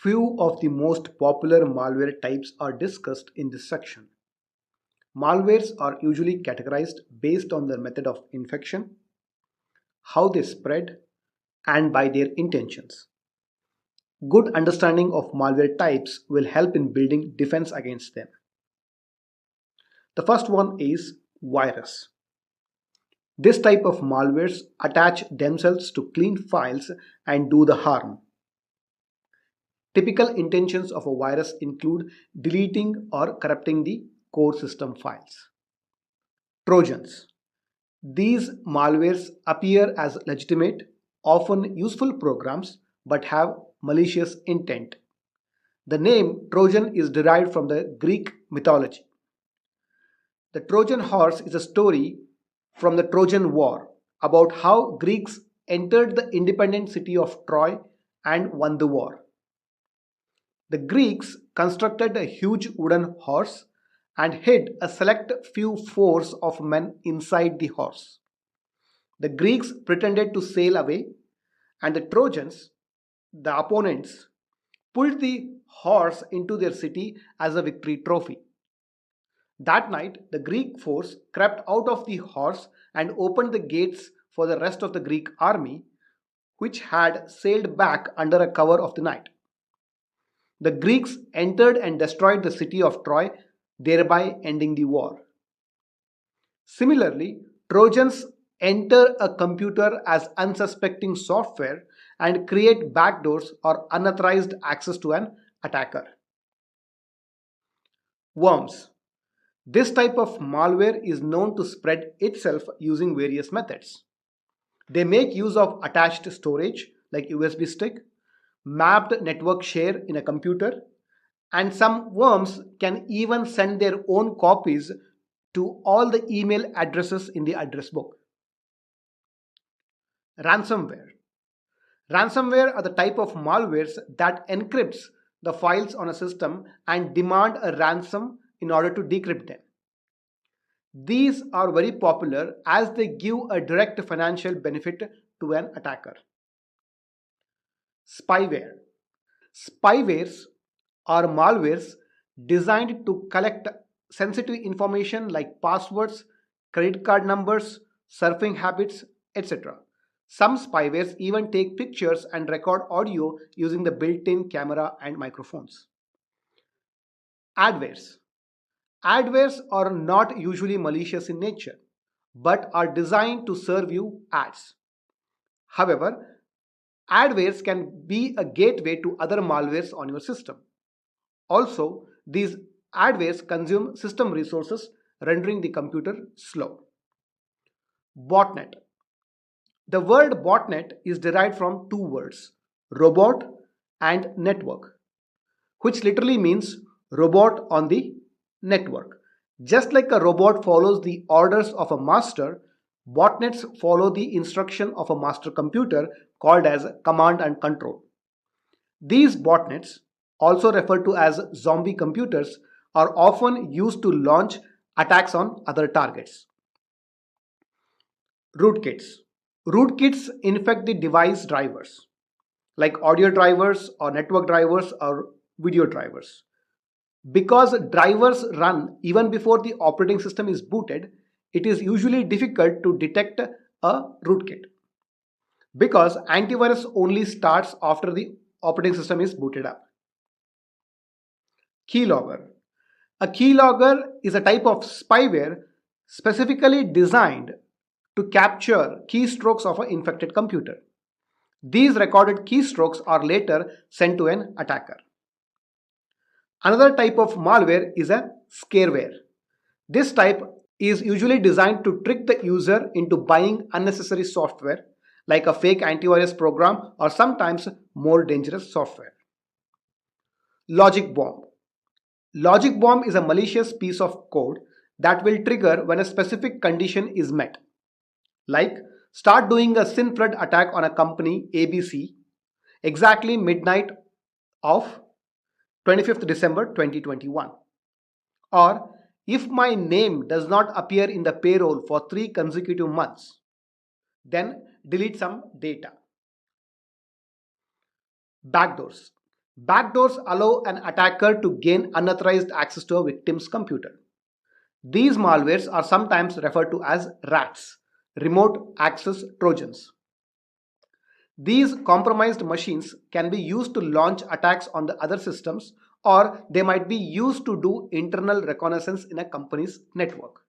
Few of the most popular malware types are discussed in this section. Malwares are usually categorized based on their method of infection, how they spread, and by their intentions. Good understanding of malware types will help in building defense against them. The first one is virus. This type of malwares attach themselves to clean files and do the harm. Typical intentions of a virus include deleting or corrupting the core system files. Trojans. These malwares appear as legitimate, often useful programs but have malicious intent. The name Trojan is derived from the Greek mythology. The Trojan horse is a story from the Trojan War about how Greeks entered the independent city of Troy and won the war. The Greeks constructed a huge wooden horse and hid a select few force of men inside the horse. The Greeks pretended to sail away, and the Trojans, the opponents, pulled the horse into their city as a victory trophy. That night, the Greek force crept out of the horse and opened the gates for the rest of the Greek army, which had sailed back under a cover of the night. The Greeks entered and destroyed the city of Troy, thereby ending the war. Similarly, Trojans enter a computer as unsuspecting software and create backdoors or unauthorized access to an attacker. Worms. This type of malware is known to spread itself using various methods. They make use of attached storage like USB stick, mapped network share in a computer, and some worms can even send their own copies to all the email addresses in the address book. Ransomware. Ransomware are the type of malwares that encrypts the files on a system and demand a ransom in order to decrypt them. These are very popular as they give a direct financial benefit to an attacker. Spyware. Spywares are malwares designed to collect sensitive information like passwords, credit card numbers, surfing habits, etc. Some spywares even take pictures and record audio using the built-in camera and microphones. Adwares. Adwares are not usually malicious in nature, but are designed to serve you ads. However, adwares can be a gateway to other malwares on your system. Also, these adwares consume system resources, rendering the computer slow. Botnet. The word botnet is derived from two words, robot and network, which literally means robot on the network. Just like a robot follows the orders of a master, botnets follow the instruction of a master computer called as command and control. These botnets, also referred to as zombie computers, are often used to launch attacks on other targets. Rootkits. Rootkits infect the device drivers, like audio drivers or network drivers or video drivers. Because drivers run even before the operating system is booted, it is usually difficult to detect a rootkit. Because antivirus only starts after the operating system is booted up. Keylogger. A keylogger is a type of spyware specifically designed to capture keystrokes of an infected computer. These recorded keystrokes are later sent to an attacker. Another type of malware is a scareware. This type is usually designed to trick the user into buying unnecessary software like a fake antivirus program or sometimes more dangerous software. Logic bomb. Logic bomb is a malicious piece of code that will trigger when a specific condition is met. Like start doing a SYN flood attack on a company ABC exactly midnight of 25th December 2021. Or if my name does not appear in the payroll for 3 consecutive months, then delete some data. Backdoors. Backdoors allow an attacker to gain unauthorized access to a victim's computer. These malwares are sometimes referred to as RATs, remote access Trojans. These compromised machines can be used to launch attacks on the other systems, or they might be used to do internal reconnaissance in a company's network.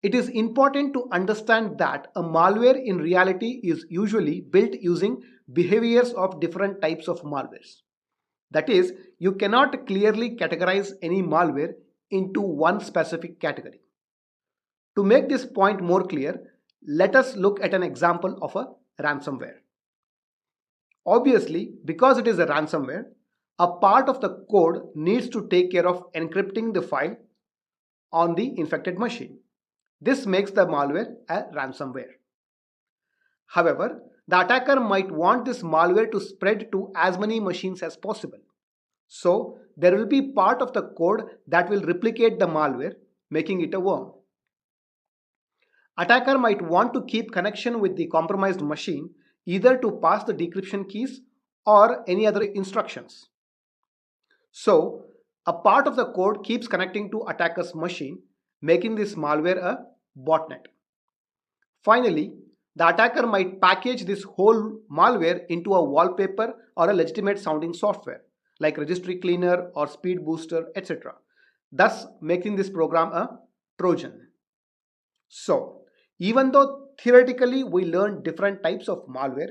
It is important to understand that a malware in reality is usually built using behaviors of different types of malwares. That is, you cannot clearly categorize any malware into one specific category. To make this point more clear, let us look at an example of a ransomware. Obviously, because it is a ransomware, a part of the code needs to take care of encrypting the file on the infected machine. This makes the malware a ransomware. However, the attacker might want this malware to spread to as many machines as possible. So, there will be part of the code that will replicate the malware, making it a worm. Attacker might want to keep connection with the compromised machine either to pass the decryption keys or any other instructions. So, a part of the code keeps connecting to attacker's machine, making this malware a botnet. Finally, the attacker might package this whole malware into a wallpaper or a legitimate sounding software like registry cleaner or speed booster, etc., thus making this program a Trojan. So, even though theoretically we learn different types of malware,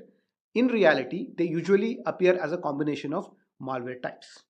in reality they usually appear as a combination of malware types.